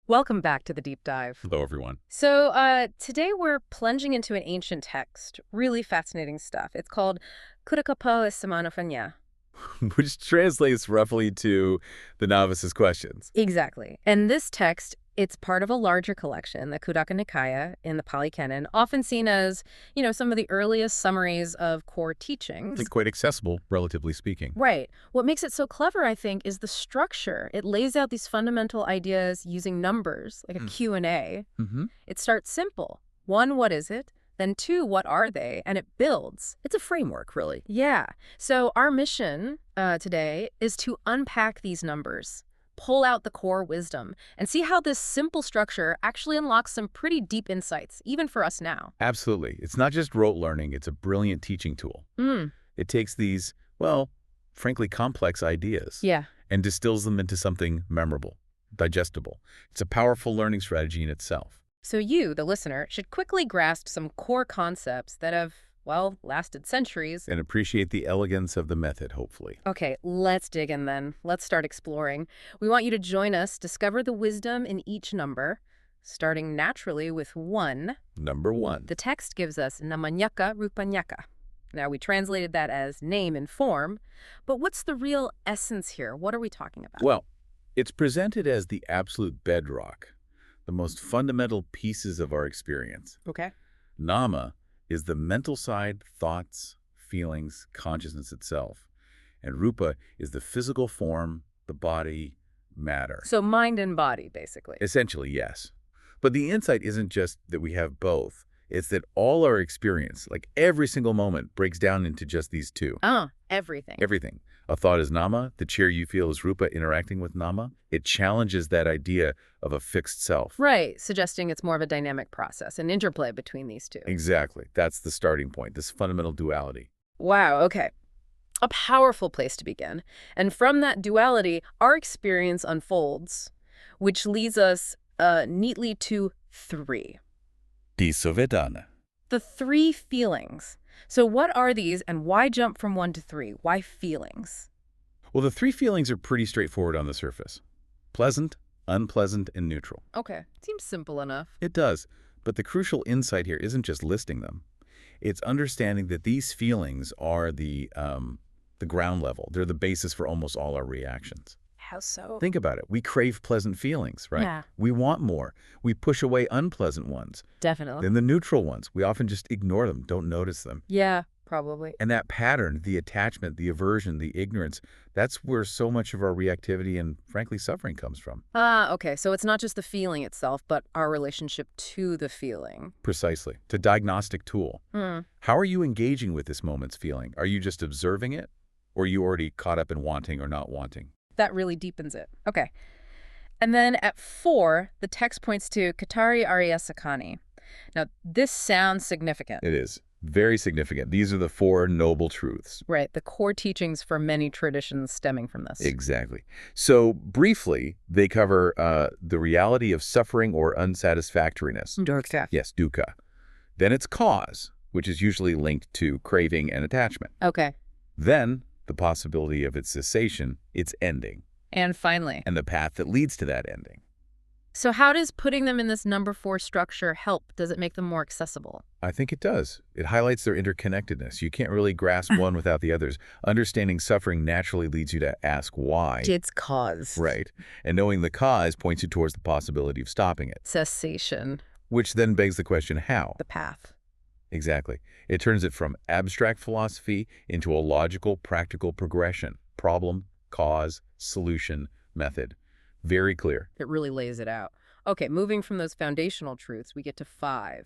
Welcome back to the deep dive. Hello, everyone. So today we're plunging into an ancient text. Really fascinating stuff. It's called Sāmaṇerapañhā. Which translates roughly to the novice's questions. Exactly. And this text, it's part of a larger collection, the Khuddakanikāya in the Pali Canon, often seen as, some of the earliest summaries of core teachings. It's quite accessible, relatively speaking. Right. What makes it so clever, I think, is the structure. It lays out these fundamental ideas using numbers, like a Q&A. It starts simple. 1, what is it? Then 2, what are they? And it builds. It's a framework, really. Yeah. So our mission today is to unpack these numbers, pull out the core wisdom, and see how this simple structure actually unlocks some pretty deep insights, even for us now. Absolutely. It's not just rote learning. It's a brilliant teaching tool. It takes these, well, frankly, complex ideas and distills them into something memorable, digestible. It's a powerful learning strategy in itself. So you, the listener, should quickly grasp some core concepts that have, well, lasted centuries. And appreciate the elegance of the method, hopefully. Okay, let's dig in then. Let's start exploring. We want you to join us, discover the wisdom in each number, starting naturally with 1. Number 1. The text gives us nāma rūpa. Now, we translated that as name and form, but what's the real essence here? What are we talking about? Well, it's presented as the absolute bedrock, the most fundamental pieces of our experience. Okay. Nāma is the mental side, thoughts, feelings, consciousness itself. And rūpa is the physical form, the body, matter. So mind and body, basically. Essentially, yes. But the insight isn't just that we have both. It's that all our experience, like every single moment, breaks down into just these two. Everything. Everything. A thought is nāma. The chair you feel is rūpa interacting with nāma. It challenges that idea of a fixed self. Right, suggesting it's more of a dynamic process, an interplay between these two. Exactly. That's the starting point, this fundamental duality. Wow, okay. A powerful place to begin. And from that duality, our experience unfolds, which leads us neatly to 3. Vedana. The 3 feelings. So what are these, and why jump from 1 to 3? Why feelings? Well, the 3 feelings are pretty straightforward on the surface. Pleasant, unpleasant, and neutral. Okay, seems simple enough. It does, but the crucial insight here isn't just listing them. It's understanding that these feelings are the ground level. They're the basis for almost all our reactions. How so? Think about it. We crave pleasant feelings, right? Yeah. We want more. We push away unpleasant ones. Definitely. Then the neutral ones, we often just ignore them, don't notice them. Yeah, probably. And that pattern, the attachment, the aversion, the ignorance, that's where so much of our reactivity and, frankly, suffering comes from. Okay, so it's not just the feeling itself, but our relationship to the feeling. Precisely. It's a diagnostic tool. How are you engaging with this moment's feeling? Are you just observing it? Or are you already caught up in wanting or not wanting? That really deepens it. Okay. And then at 4, the text points to Katari ariya saccāni. Now, this sounds significant. It is. Very significant. These are the 4 noble truths. Right, the core teachings for many traditions stemming from this. Exactly. So, briefly, they cover the reality of suffering or unsatisfactoriness. Dukkha. Yes, dukkha. Then it's cause, which is usually linked to craving and attachment. Okay. Then the possibility of its cessation, its ending. And finally. And the path that leads to that ending. So how does putting them in this number 4 structure help? Does it make them more accessible? I think it does. It highlights their interconnectedness. You can't really grasp one without the others. Understanding suffering naturally leads you to ask why. Its cause. Right. And knowing the cause points you towards the possibility of stopping it. Cessation. Which then begs the question, how? The path. Exactly. It turns it from abstract philosophy into a logical, practical progression. Problem, cause, solution, method. Very clear. It really lays it out. Okay, moving from those foundational truths, we get to 5.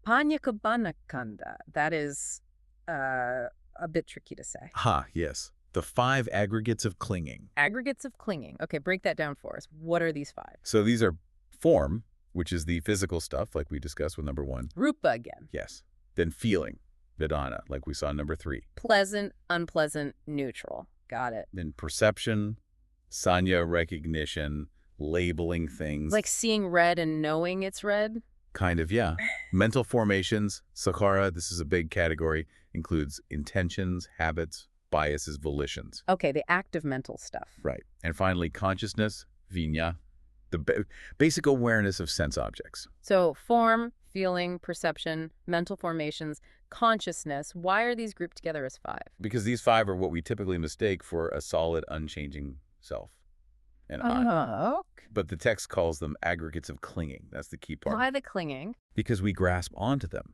Paññākabhānakanda. That is a bit tricky to say. Yes. The 5 aggregates of clinging. Aggregates of clinging. Okay, break that down for us. What are these 5? So these are form, which is the physical stuff, like we discussed with number 1. Rūpa again. Yes. Then feeling, vedana, like we saw in number 3. Pleasant, unpleasant, neutral. Got it. Then perception, sanya, recognition, labeling things. Like seeing red and knowing it's red? Kind of, yeah. Mental formations, sakkara, this is a big category, includes intentions, habits, biases, volitions. Okay, the active mental stuff. Right. And finally, consciousness, viññā, the basic awareness of sense objects. So form, feeling, perception, mental formations, consciousness. Why are these grouped together as 5? Because these 5 are what we typically mistake for a solid, unchanging self. And I. But the text calls them aggregates of clinging. That's the key part. Why the clinging? Because we grasp onto them.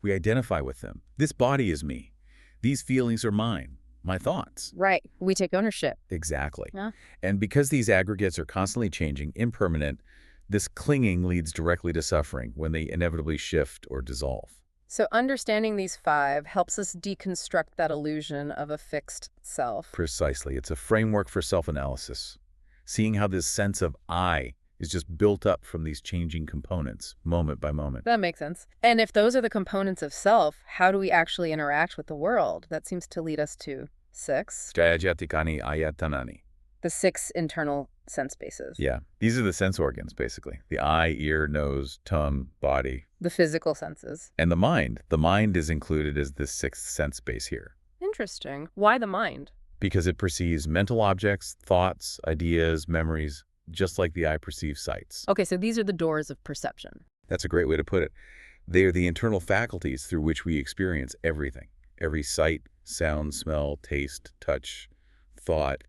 We identify with them. This body is me. These feelings are mine. My thoughts. Right. We take ownership. Exactly. Yeah. And because these aggregates are constantly changing, impermanent, this clinging leads directly to suffering when they inevitably shift or dissolve. So understanding these 5 helps us deconstruct that illusion of a fixed self. Precisely. It's a framework for self-analysis. Seeing how this sense of I is just built up from these changing components, moment by moment. That makes sense. And if those are the components of self, how do we actually interact with the world? That seems to lead us to 6. Jayajatikani ayatanani. The 6 internal sense bases. Yeah. These are the sense organs, basically. The eye, ear, nose, tongue, body. The physical senses. And the mind. The mind is included as the 6th sense base here. Interesting. Why the mind? Because it perceives mental objects, thoughts, ideas, memories, just like the eye perceives sights. Okay, so these are the doors of perception. That's a great way to put it. They are the internal faculties through which we experience everything. Every sight, sound, smell, taste, touch, thought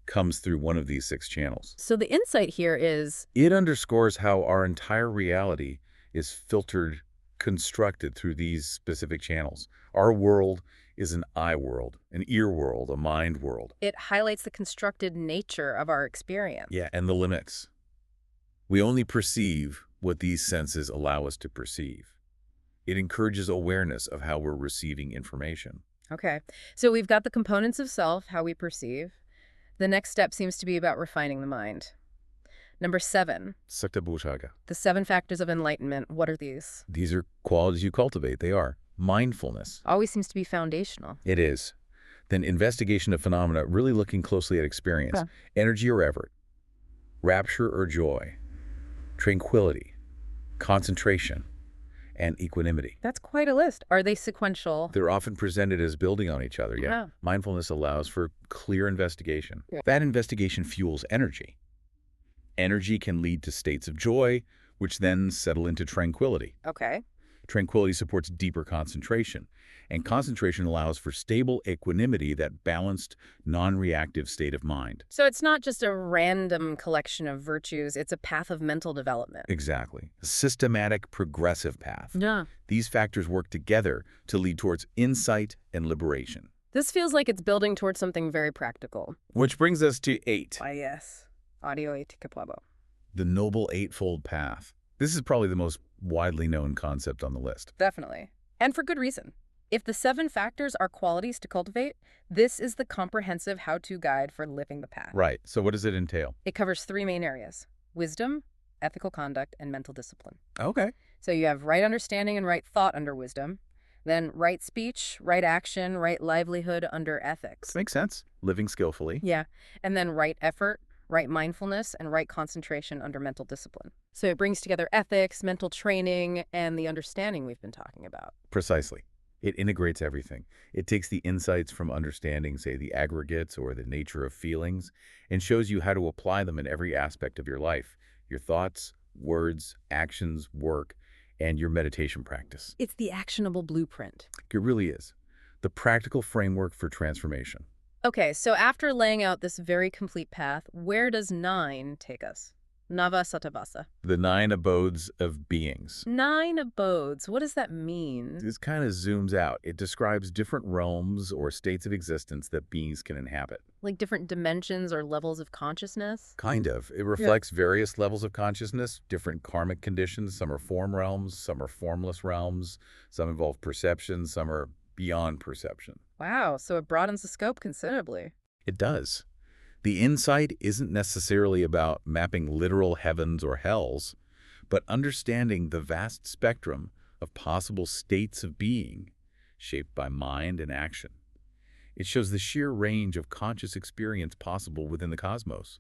comes through one of these 6 channels. So the insight here is... It underscores how our entire reality is filtered, constructed through these specific channels. Our world is an eye world, an ear world, a mind world. It highlights the constructed nature of our experience. Yeah, and the limits. We only perceive what these senses allow us to perceive. It encourages awareness of how we're receiving information. Okay, so we've got the components of self, how we perceive. The next step seems to be about refining the mind. Number 7. Suttantapiṭaka. The 7 factors of enlightenment. What are these? These are qualities you cultivate. They are. Mindfulness. Always seems to be foundational. It is. Then investigation of phenomena, really looking closely at experience. Energy or effort. Rapture or joy. Tranquility. Concentration. And equanimity. That's quite a list. Are they sequential? They're often presented as building on each other, yeah. Mindfulness allows for clear investigation. That investigation fuels energy. Energy can lead to states of joy, which then settle into tranquility. Okay. Tranquility supports deeper concentration, and concentration allows for stable equanimity, that balanced, non-reactive state of mind. So it's not just a random collection of virtues, it's a path of mental development. Exactly. A systematic, progressive path. Yeah. These factors work together to lead towards insight and liberation. This feels like it's building towards something very practical. Which brings us to 8. Why, yes. Ariya Tikapabo. The Noble Eightfold Path. This is probably the most widely known concept on the list. Definitely. And for good reason. If the 7 factors are qualities to cultivate, this is the comprehensive how-to guide for living the path. Right. So what does it entail? It covers 3 main areas: wisdom, ethical conduct, and mental discipline. Okay. So you have right understanding and right thought under wisdom, then right speech, right action, right livelihood under ethics. Makes sense. Living skillfully. Yeah. And then right effort, right mindfulness, and right concentration under mental discipline. So it brings together ethics, mental training, and the understanding we've been talking about. Precisely. It integrates everything. It takes the insights from understanding, say, the aggregates or the nature of feelings, and shows you how to apply them in every aspect of your life, your thoughts, words, actions, work, and your meditation practice. It's the actionable blueprint. It really is. The practical framework for transformation. Okay, so after laying out this very complete path, where does 9 take us? Navasatavasa. The 9 abodes of beings. 9 abodes. What does that mean? This kind of zooms out. It describes different realms or states of existence that beings can inhabit. Like different dimensions or levels of consciousness? Kind of. It reflects various levels of consciousness, different karmic conditions. Some are form realms, some are formless realms, some involve perception, some are beyond perception. Wow, so it broadens the scope considerably. It does. The insight isn't necessarily about mapping literal heavens or hells, but understanding the vast spectrum of possible states of being shaped by mind and action. It shows the sheer range of conscious experience possible within the cosmos,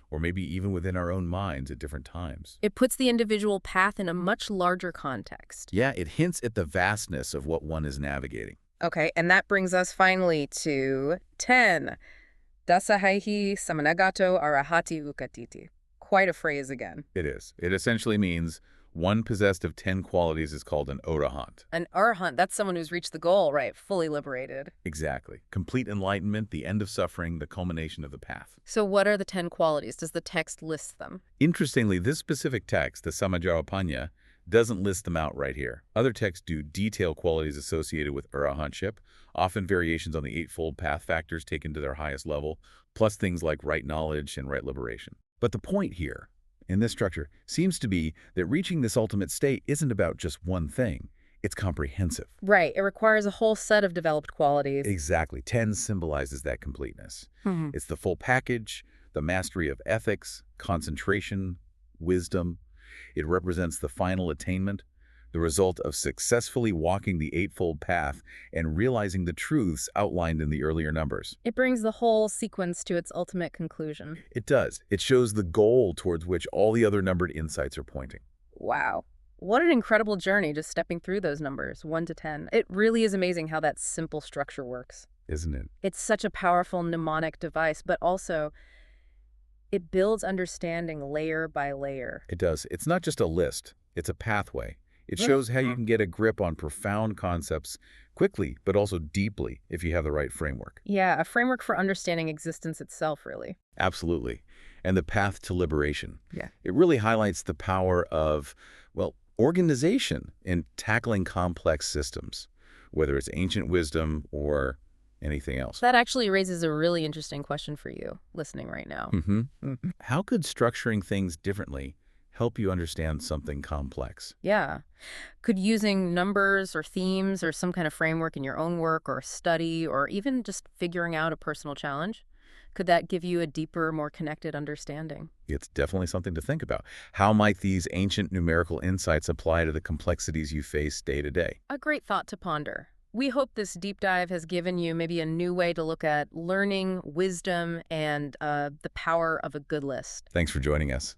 or maybe even within our own minds at different times. It puts the individual path in a much larger context. Yeah, it hints at the vastness of what one is navigating. Okay, and that brings us finally to 10. Dasahaihi samanagato arahati ukatiti. quite a phrase again. It is. It essentially means one possessed of 10 qualities is called an Arahant. An Arahant, that's someone who's reached the goal, right? Fully liberated. Exactly. Complete enlightenment, the end of suffering, the culmination of the path. So what are the 10 qualities? Does the text list them? Interestingly, this specific text, the Sāmaṇerapañhā, doesn't list them out right here. Other texts do detail qualities associated with arahantship, often variations on the Eightfold Path factors taken to their highest level, plus things like right knowledge and right liberation. But the point here, in this structure, seems to be that reaching this ultimate state isn't about just one thing. It's comprehensive. Right. It requires a whole set of developed qualities. Exactly. 10 symbolizes that completeness. It's the full package, the mastery of ethics, concentration, wisdom. It represents the final attainment, the result of successfully walking the Eightfold Path and realizing the truths outlined in the earlier numbers. It brings the whole sequence to its ultimate conclusion. It does. It shows the goal towards which all the other numbered insights are pointing. Wow. What an incredible journey just stepping through those numbers, 1 to 10. It really is amazing how that simple structure works. Isn't it? It's such a powerful mnemonic device, but also it builds understanding layer by layer. It does. It's not just a list. It's a pathway. It shows how you can get a grip on profound concepts quickly, but also deeply if you have the right framework. Yeah, a framework for understanding existence itself, really. Absolutely. And the path to liberation. Yeah. It really highlights the power of, well, organization in tackling complex systems, whether it's ancient wisdom or anything else. That actually raises a really interesting question for you, listening right now. How could structuring things differently help you understand something complex? Yeah. Could using numbers or themes or some kind of framework in your own work or study or even just figuring out a personal challenge, could that give you a deeper, more connected understanding? It's definitely something to think about. How might these ancient numerical insights apply to the complexities you face day to day? A great thought to ponder. We hope this deep dive has given you maybe a new way to look at learning, wisdom, and the power of a good list. Thanks for joining us.